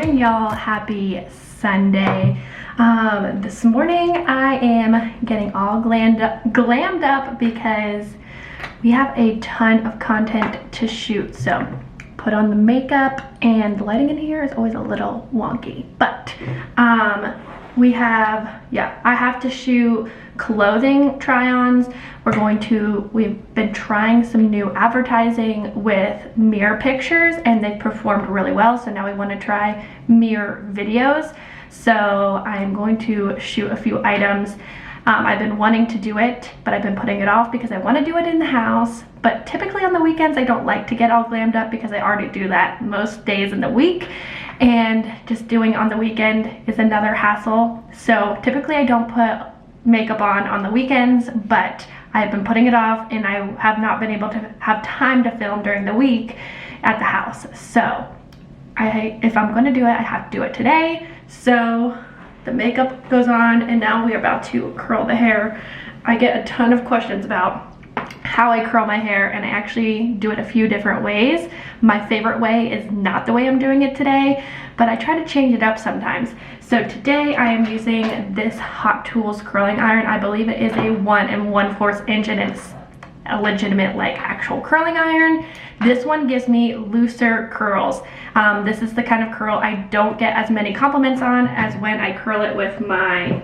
morning, y'all. Happy Sunday. This morning I am getting all glammed up because we have a ton of content to shoot. So put on the makeup, and the lighting in here is always a little wonky, but I have to shoot clothing try-ons. We've been trying some new advertising with mirror pictures, and they've performed really well. So now we want to try mirror videos. So I'm going to shoot a few items. I've been wanting to do it, but I've been putting it off because I want to do it in the house. But typically on the weekends, I don't like to get all glammed up because I already do that most days in the week. And just doing on the weekend is another hassle. So typically I don't put makeup on the weekends, but I've been putting it off, and I have not been able to have time to film during the week at the house. So if I'm going to do it, I have to do it today. So the makeup goes on, and now we are about to curl the hair. I get a ton of questions about how I curl my hair, and I actually do it a few different ways. My favorite way is not the way I'm doing it today, but I try to change it up sometimes. So today I am using this Hot Tools curling iron. I believe it is a 1 1/4 inch, and it's a legitimate, like, actual curling iron. This one gives me looser curls. This is the kind of curl I don't get as many compliments on as when I curl it with my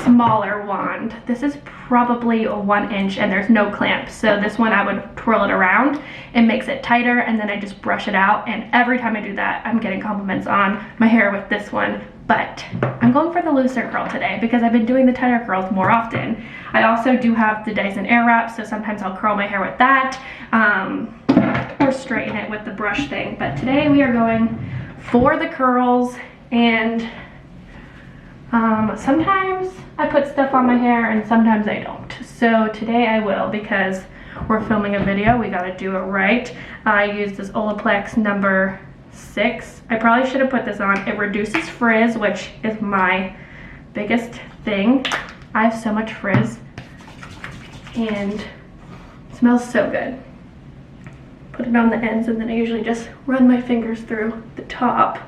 smaller wand. This is probably a 1 inch, and there's no clamp. So this one, I would twirl it around. It makes it tighter, and then I just brush it out. And every time I do that, I'm getting compliments on my hair with this one. But I'm going for the looser curl today because I've been doing the tighter curls more often. I also do have the Dyson Airwrap, so sometimes I'll curl my hair with that, or straighten it with the brush thing. But today we are going for the curls, and sometimes I put stuff on my hair and sometimes I don't. So today I will, because we're filming a video. We gotta do it right. I use this Olaplex number 6. I probably should have put this on. It reduces frizz, which is my biggest thing. I have so much frizz, and it smells so good. Put it on the ends, and then I usually just run my fingers through the top.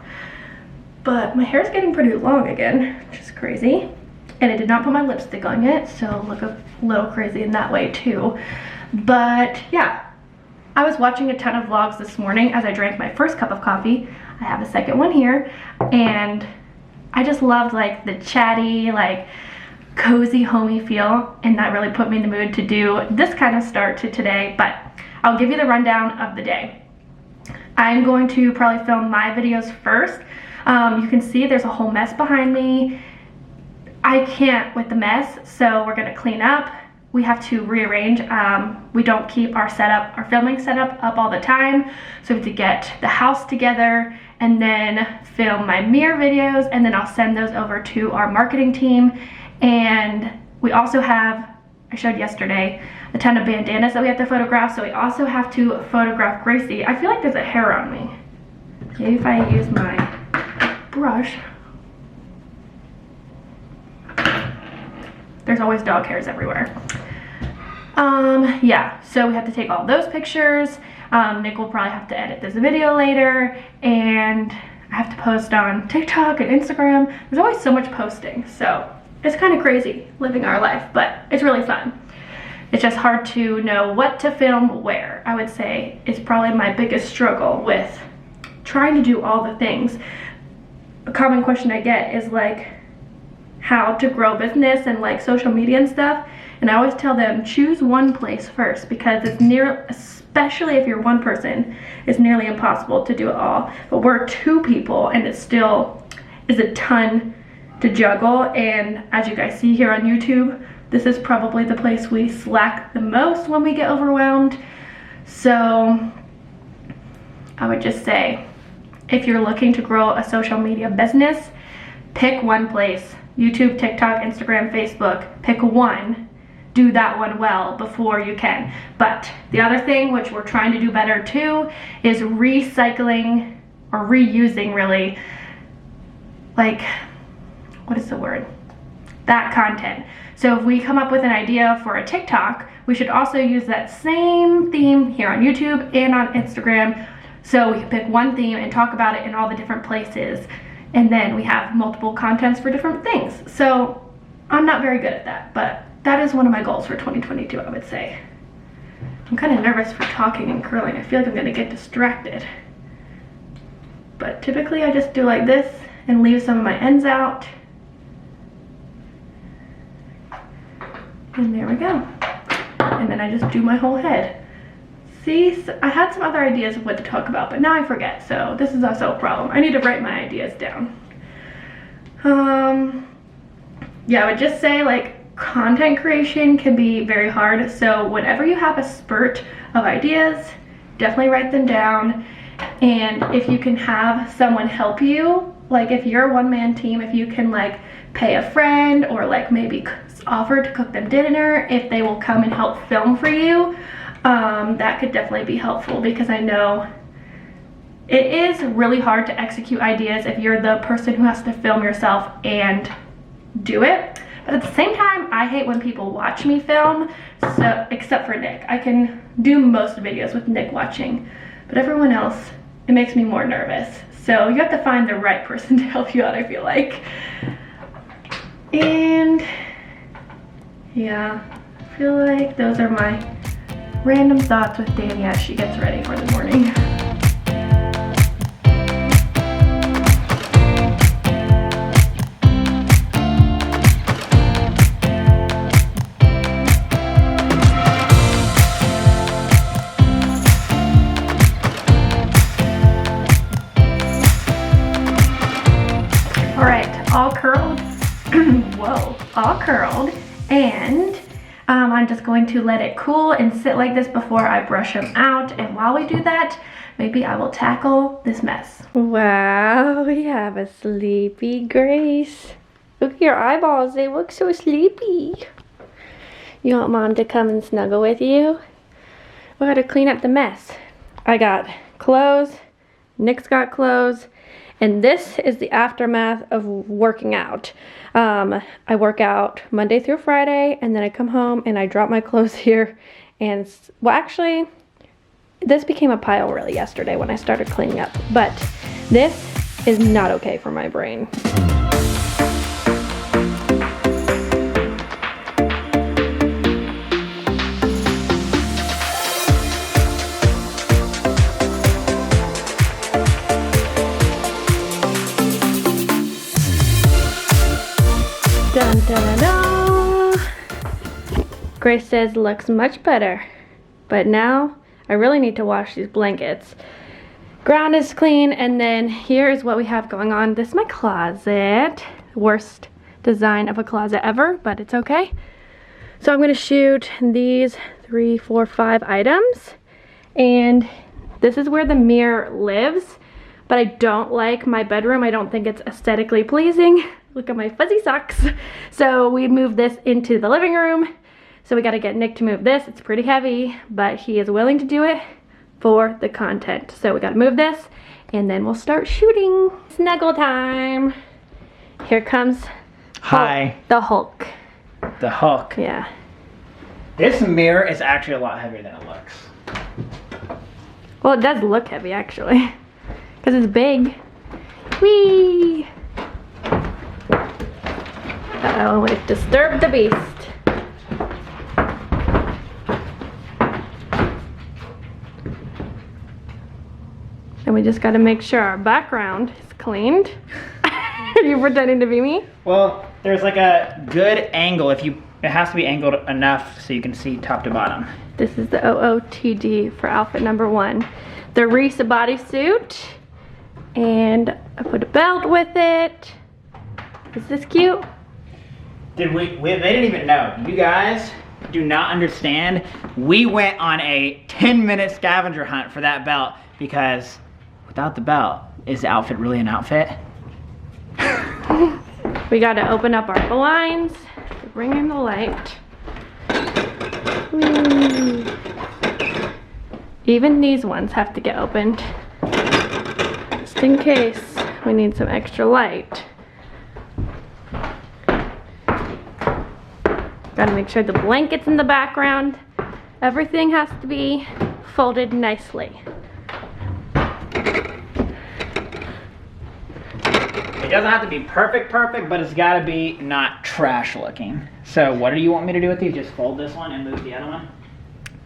But my hair's getting pretty long again, which is crazy. And I did not put my lipstick on yet, so look a little crazy in that way too. But yeah, I was watching a ton of vlogs this morning as I drank my first cup of coffee. I have a second one here, and I just loved, like, the chatty, like, cozy, homey feel, and that really put me in the mood to do this kind of start to today. But I'll give you the rundown of the day. I'm going to probably film my videos first. You can see there's a whole mess behind me. I can't with the mess, so we're gonna clean up. We have to rearrange. We don't keep our filming setup up all the time, so we have to get the house together and then film my mirror videos, and then I'll send those over to our marketing team. And we also have, I showed yesterday, a ton of bandanas that we have to photograph, so we also have to photograph Gracie. I feel like there's a hair on me. Maybe if I use my brush. There's always dog hairs everywhere. Yeah, so we have to take all those pictures. Nick will probably have to edit this video later, and I have to post on TikTok and Instagram. There's always so much posting, so it's kind of crazy living our life, but it's really fun. It's just hard to know what to film where. I would say it's probably my biggest struggle with trying to do all the things. A common question I get is, like, how to grow business and, like, social media and stuff. And I always tell them, choose one place first, because it's especially if you're one person, it's nearly impossible to do it all. But we're 2 people, and it still is a ton to juggle. And as you guys see here on YouTube, this is probably the place we slack the most when we get overwhelmed. So I would just say, if you're looking to grow a social media business, pick one place. YouTube, TikTok, Instagram, Facebook. Pick one. Do that one well before you can. But the other thing, which we're trying to do better too, is recycling, or reusing, really, like, what is the word? that content. So if we come up with an idea for a TikTok, we should also use that same theme here on YouTube and on Instagram. So we can pick one theme and talk about it in all the different places. And then we have multiple contents for different things. So I'm not very good at that, but that is one of my goals for 2022, I would say. I'm kind of nervous for talking and curling. I feel like I'm gonna get distracted. But typically I just do like this and leave some of my ends out. And there we go. And then I just do my whole head. See, so I had some other ideas of what to talk about, but now I forget, so this is also a problem. I need to write my ideas down. Yeah, I would just say, like, content creation can be very hard, so whenever you have a spurt of ideas, definitely write them down. And if you can have someone help you, like if you're a one-man team, if you can like pay a friend or like maybe offer to cook them dinner, if they will come and help film for you, that could definitely be helpful, because I know it is really hard to execute ideas if you're the person who has to film yourself and do it. But at the same time, I hate when people watch me film, so except for Nick. I can do most videos with Nick watching, but everyone else, it makes me more nervous. So you have to find the right person to help you out, I feel like. And yeah, I feel like those are my random thoughts with Dani as she gets ready for the morning. All curled, whoa, all curled, and I'm just going to let it cool and sit like this before I brush them out. And while we do that, maybe I will tackle this mess. Wow, we have a sleepy Grace. Look at your eyeballs, they look so sleepy. You want Mom to come and snuggle with you? We gotta clean up the mess. I got clothes, Nick's got clothes, and this is the aftermath of working out. I work out Monday through Friday, and then I come home and I drop my clothes here. And, well, actually, this became a pile really yesterday when I started cleaning up. But this is not okay for my brain. Dun, dun, dun, dun. Grace says looks much better, but now I really need to wash these blankets. Ground is clean, and then here is what we have going on. This is my closet. Worst design of a closet ever, but it's okay. So I'm gonna shoot these 3, 4, 5 items, and this is where the mirror lives, but I don't like my bedroom. I don't think it's aesthetically pleasing. Look at my fuzzy socks. So we moved this into the living room. So we gotta get Nick to move this. It's pretty heavy, but he is willing to do it for the content. So we gotta move this, and then we'll start shooting. Snuggle time. Here comes Hi. The Hulk. The Hulk. Yeah. This mirror is actually a lot heavier than it looks. Well, it does look heavy actually, because it's big. Whee! Uh-oh, we've disturbed the beast. And we just gotta make sure our background is cleaned. Are you pretending to be me? Well, there's like a good angle. It has to be angled enough so you can see top to bottom. This is the OOTD for outfit number 1. The Reese bodysuit. And I put a belt with it. Is this cute? They didn't even know. You guys do not understand. We went on a 10-minute scavenger hunt for that belt, because without the belt, is the outfit really an outfit? We gotta open up our blinds to bring in the light. Ooh. Even these ones have to get opened, just in case we need some extra light. Gotta make sure the blanket's in the background. Everything has to be folded nicely. It doesn't have to be perfect, but it's gotta be not trash looking. So what do you want me to do with these? Just fold this one and move the other one?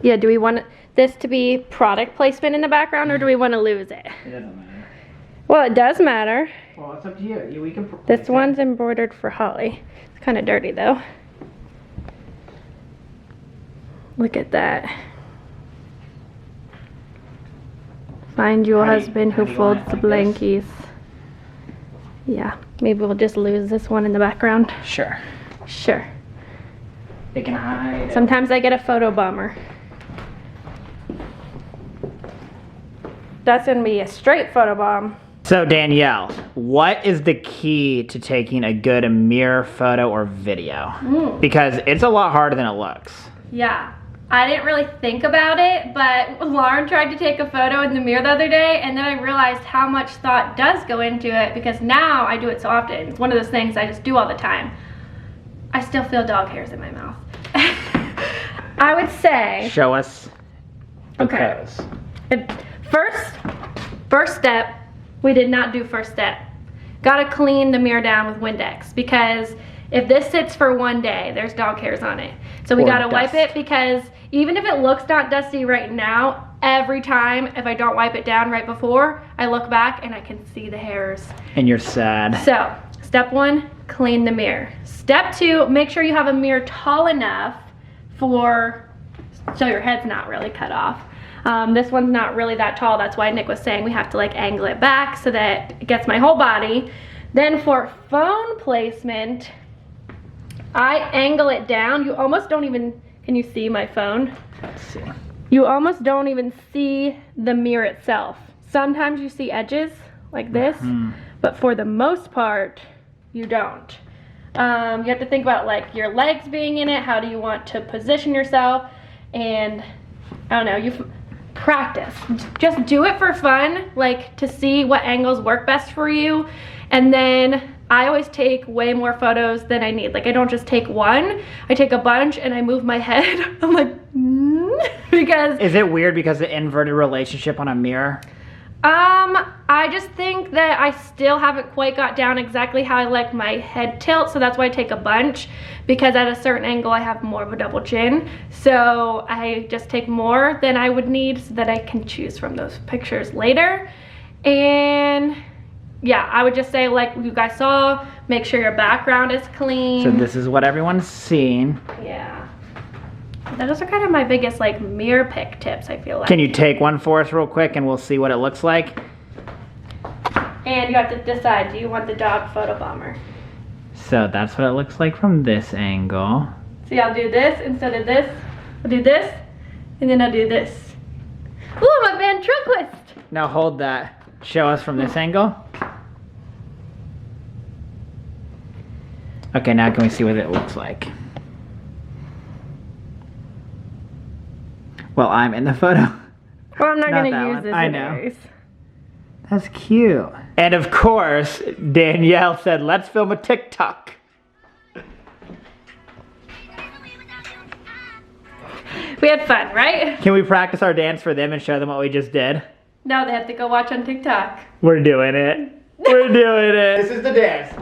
Yeah, do we want this to be product placement in the background, or do we want to lose it? It doesn't matter. Well, it does matter. Well, it's up to you. We can. This one's embroidered for Holly. It's kind of dirty though. Look at that. Find you a husband who folds the blankies. Yeah, maybe we'll just lose this one in the background. Sure. Sure. They can hide. Sometimes I get a photo bomber. That's gonna be a straight photo bomb. So Danielle, what is the key to taking a good mirror photo or video? Because it's a lot harder than it looks. Yeah, I didn't really think about it, but Lauren tried to take a photo in the mirror the other day, and then I realized how much thought does go into it, because now I do it so often. It's one of those things I just do all the time. I still feel dog hairs in my mouth. I would say... Show us the Okay. pose. First step, we did not do first step. Gotta clean the mirror down with Windex, because if this sits for one day, there's dog hairs on it. So we Or gotta wipe dust. it, because even if it looks not dusty right now, every time if I don't wipe it down right before, I look back and I can see the hairs. And you're sad. So, step 1, clean the mirror. Step 2, make sure you have a mirror tall enough so your head's not really cut off. This one's not really that tall. That's why Nick was saying we have to like angle it back so that it gets my whole body. Then for phone placement, I angle it down. You almost don't even, can you see my phone? Let's see. You almost don't even see the mirror itself. Sometimes you see edges like this, but for the most part, you don't. You have to think about like your legs being in it. How do you want to position yourself? And I don't know, practice. Just do it for fun, like to see what angles work best for you. And then I always take way more photos than I need. Like I don't just take one, I take a bunch and I move my head. I'm like, because. Is it weird because the inverted relationship on a mirror? I just think that I still haven't quite got down exactly how I like my head tilt, so that's why I take a bunch, because at a certain angle I have more of a double chin, so I just take more than I would need so that I can choose from those pictures later. And yeah, I would just say, like you guys saw, make sure your background is clean. So this is what everyone's seeing. Yeah. Those are kind of my biggest like mirror pick tips, I feel like. Can you take one for us real quick and we'll see what it looks like? And you have to decide, do you want the dog photo bomber? So that's what it looks like from this angle. See, I'll do this instead of this. I'll do this, and then I'll do this. Ooh, my ventriloquist! Now hold that. Show us from this angle. Okay, now can we see what it looks like? Well, I'm in the photo. Well, I'm not Not gonna that use one. this I anyways. That's cute. And of course, Danielle said, let's film a TikTok. We had fun, right? Can we practice our dance for them and show them what we just did? No, they have to go watch on TikTok. We're doing it. We're doing it. This is the dance.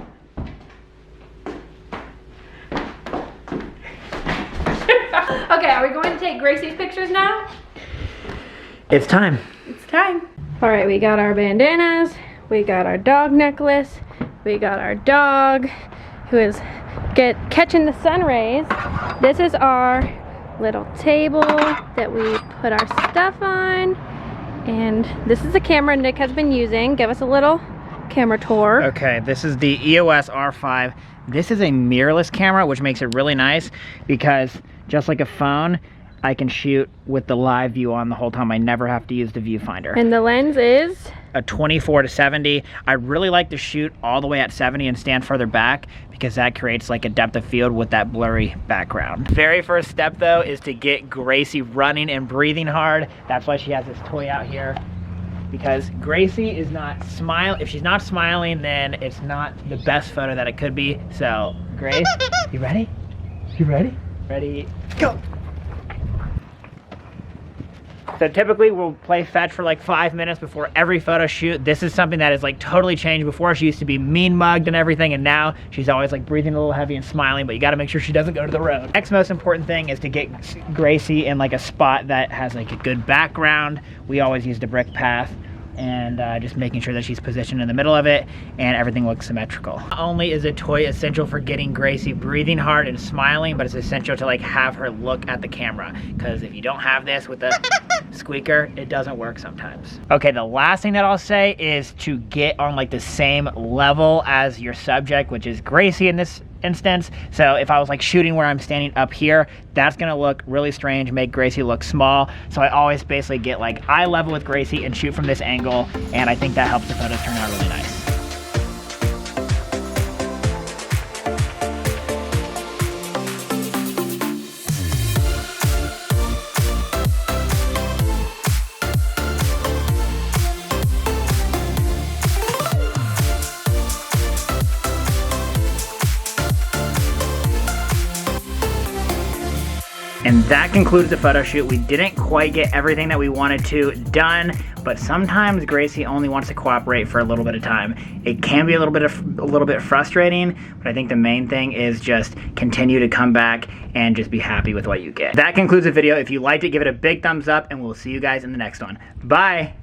Okay, are we going to take Gracie's pictures now? It's time. It's time. All right, we got our bandanas, we got our dog necklace, we got our dog who is catching the sun rays. This is our little table that we put our stuff on, and this is the camera Nick has been using. Give us a little camera tour. Okay, this is the EOS R5. This is a mirrorless camera, which makes it really nice because just like a phone, I can shoot with the live view on the whole time. I never have to use the viewfinder. And the lens is? A 24-70. I really like to shoot all the way at 70 and stand further back because that creates like a depth of field with that blurry background. Very first step though is to get Gracie running and breathing hard. That's why she has this toy out here, because Gracie is not smiling. If she's not smiling, then it's not the best photo that it could be. So Grace, you ready? You ready? Ready, go. So typically we'll play fetch for like 5 minutes before every photo shoot. This is something that is like totally changed. Before she used to be mean mugged and everything, and now she's always like breathing a little heavy and smiling, but you gotta make sure she doesn't go to the road. Next most important thing is to get Gracie in like a spot that has like a good background. We always used a brick path, and just making sure that she's positioned in the middle of it and everything looks symmetrical. Not only is a toy essential for getting Gracie breathing hard and smiling, but it's essential to like have her look at the camera, because if you don't have this with the squeaker, it doesn't work sometimes. Okay, the last thing that I'll say is to get on like the same level as your subject, which is Gracie in this instance. So if I was like shooting where I'm standing up here, that's gonna look really strange, make Gracie look small. So I always basically get like eye level with Gracie and shoot from this angle, and I think that helps the photos turn out really nice. And that concludes the photo shoot. We didn't quite get everything that we wanted to done, but sometimes Gracie only wants to cooperate for a little bit of time. It can be a little bit frustrating, but I think the main thing is just continue to come back and just be happy with what you get. That concludes the video. If you liked it, give it a big thumbs up, and we'll see you guys in the next one. Bye.